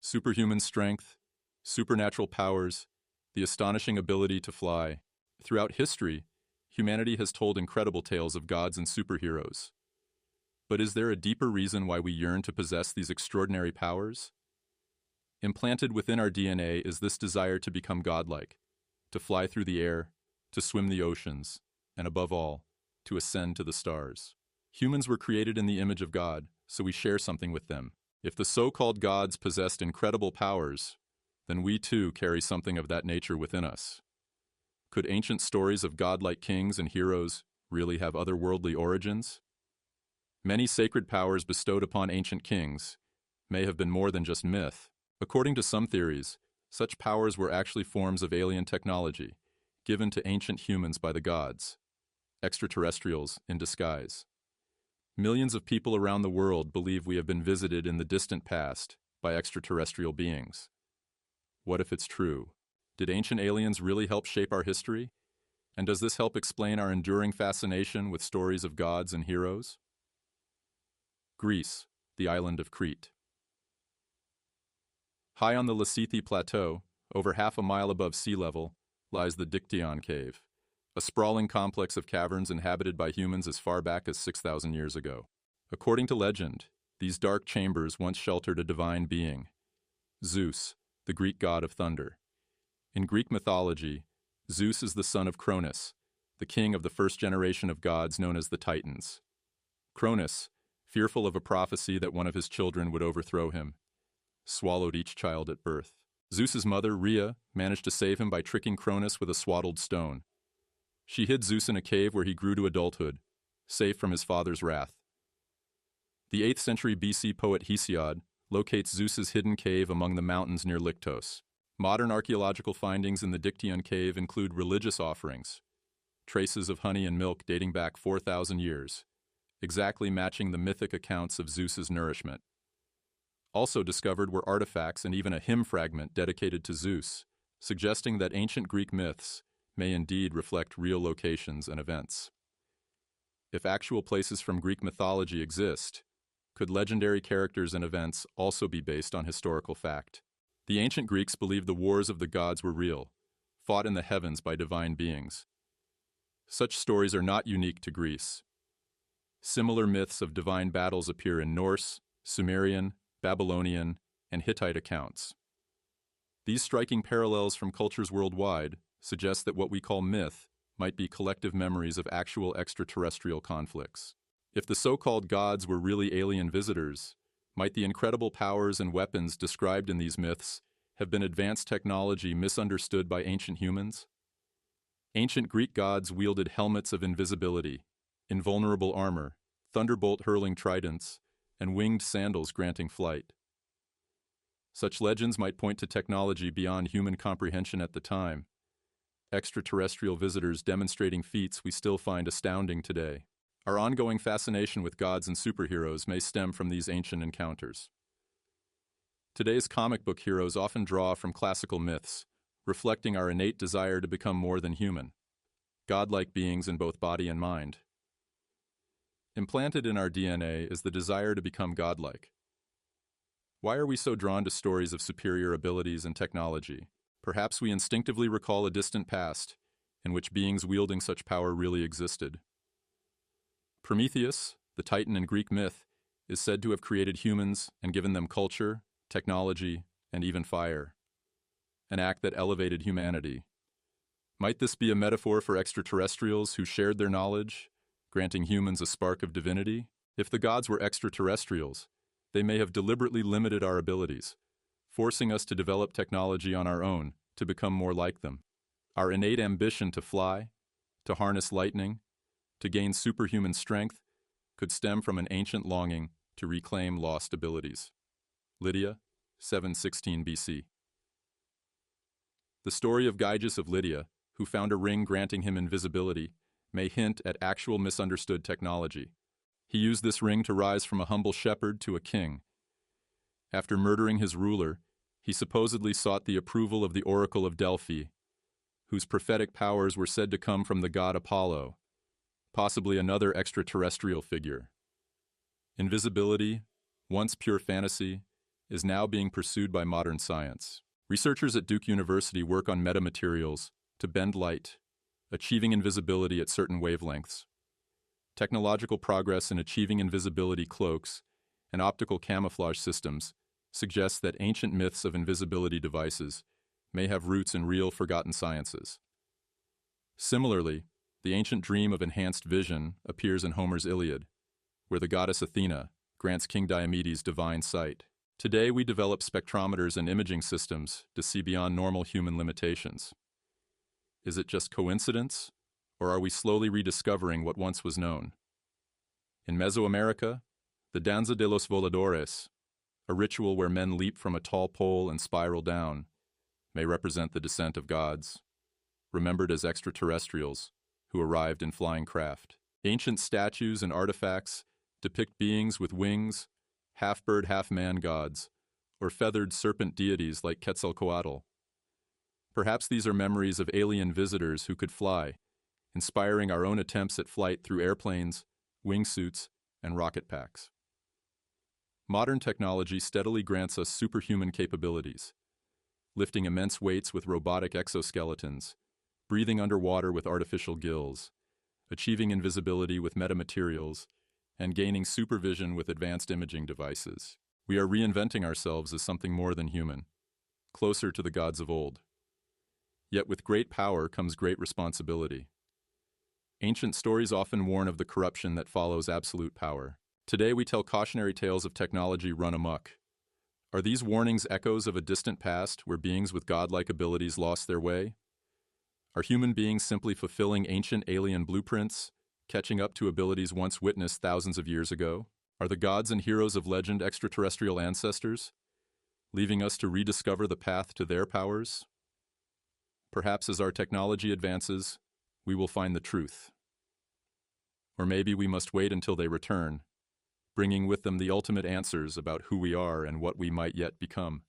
superhuman strength, supernatural powers, the astonishing ability to fly. Throughout history, humanity has told incredible tales of gods and superheroes. But is there a deeper reason why we yearn to possess these extraordinary powers? Implanted within our DNA is this desire to become godlike, to fly through the air, to swim the oceans, and above all, to ascend to the stars. Humans were created in the image of God, so we share something with them. If the so-called gods possessed incredible powers, then we too carry something of that nature within us. Could ancient stories of godlike kings and heroes really have otherworldly origins? Many sacred powers bestowed upon ancient kings may have been more than just myth. According to some theories, such powers were actually forms of alien technology given to ancient humans by the gods, extraterrestrials in disguise. Millions of people around the world believe we have been visited in the distant past by extraterrestrial beings. What if it's true? Did ancient aliens really help shape our history? And does this help explain our enduring fascination with stories of gods and heroes? Greece, the island of Crete. High on the Lassithi Plateau, over half a mile above sea level, lies the Dictyon Cave, a sprawling complex of caverns inhabited by humans as far back as 6,000 years ago. According to legend, these dark chambers once sheltered a divine being, Zeus, the Greek god of thunder. In Greek mythology, Zeus is the son of Cronus, the king of the first generation of gods known as the Titans. Cronus, fearful of a prophecy that one of his children would overthrow him, swallowed each child at birth. Zeus's mother, Rhea, managed to save him by tricking Cronus with a swaddled stone. She hid Zeus in a cave where he grew to adulthood, safe from his father's wrath. The 8th century BC poet Hesiod locates Zeus's hidden cave among the mountains near Lyctos. Modern archaeological findings in the Dictyon cave include religious offerings, traces of honey and milk dating back 4,000 years, exactly matching the mythic accounts of Zeus's nourishment. Also discovered were artifacts and even a hymn fragment dedicated to Zeus, suggesting that ancient Greek myths may indeed reflect real locations and events. If actual places from Greek mythology exist, could legendary characters and events also be based on historical fact? The ancient Greeks believed the wars of the gods were real, fought in the heavens by divine beings. Such stories are not unique to Greece. Similar myths of divine battles appear in Norse, Sumerian, Babylonian, and Hittite accounts. These striking parallels from cultures worldwide suggest that what we call myth might be collective memories of actual extraterrestrial conflicts. If the so-called gods were really alien visitors, might the incredible powers and weapons described in these myths have been advanced technology misunderstood by ancient humans? Ancient Greek gods wielded helmets of invisibility, invulnerable armor, thunderbolt-hurling tridents, and winged sandals granting flight. Such legends might point to technology beyond human comprehension at the time, extraterrestrial visitors demonstrating feats we still find astounding today. Our ongoing fascination with gods and superheroes may stem from these ancient encounters. Today's comic book heroes often draw from classical myths, reflecting our innate desire to become more than human, godlike beings in both body and mind. Implanted in our DNA is the desire to become godlike. Why are we so drawn to stories of superior abilities and technology? Perhaps we instinctively recall a distant past in which beings wielding such power really existed. Prometheus, the Titan in Greek myth, is said to have created humans and given them culture, technology, and even fire, an act that elevated humanity. Might this be a metaphor for extraterrestrials who shared their knowledge, granting humans a spark of divinity? If the gods were extraterrestrials, they may have deliberately limited our abilities, forcing us to develop technology on our own to become more like them. Our innate ambition to fly, to harness lightning, to gain superhuman strength could stem from an ancient longing to reclaim lost abilities. Lydia, 716 BC. The story of Gyges of Lydia, who found a ring granting him invisibility, may hint at actual misunderstood technology. He used this ring to rise from a humble shepherd to a king. After murdering his ruler, he supposedly sought the approval of the Oracle of Delphi, whose prophetic powers were said to come from the god Apollo, possibly another extraterrestrial figure. Invisibility, once pure fantasy, is now being pursued by modern science. Researchers at Duke University work on metamaterials to bend light, achieving invisibility at certain wavelengths. Technological progress in achieving invisibility cloaks and optical camouflage systems suggests that ancient myths of invisibility devices may have roots in real forgotten sciences. Similarly, the ancient dream of enhanced vision appears in Homer's Iliad, where the goddess Athena grants King Diomedes divine sight. Today we develop spectrometers and imaging systems to see beyond normal human limitations. Is it just coincidence, or are we slowly rediscovering what once was known? In Mesoamerica, the Danza de los Voladores, a ritual where men leap from a tall pole and spiral down, may represent the descent of gods, remembered as extraterrestrials who arrived in flying craft. Ancient statues and artifacts depict beings with wings, half-bird, half-man gods, or feathered serpent deities like Quetzalcoatl. Perhaps these are memories of alien visitors who could fly, inspiring our own attempts at flight through airplanes, wingsuits, and rocket packs. Modern technology steadily grants us superhuman capabilities, lifting immense weights with robotic exoskeletons, breathing underwater with artificial gills, achieving invisibility with metamaterials, and gaining supervision with advanced imaging devices. We are reinventing ourselves as something more than human, closer to the gods of old. Yet with great power comes great responsibility. Ancient stories often warn of the corruption that follows absolute power. Today we tell cautionary tales of technology run amok. Are these warnings echoes of a distant past where beings with godlike abilities lost their way? Are human beings simply fulfilling ancient alien blueprints, catching up to abilities once witnessed thousands of years ago? Are the gods and heroes of legend extraterrestrial ancestors, leaving us to rediscover the path to their powers? Perhaps as our technology advances, we will find the truth. Or maybe we must wait until they return, bringing with them the ultimate answers about who we are and what we might yet become.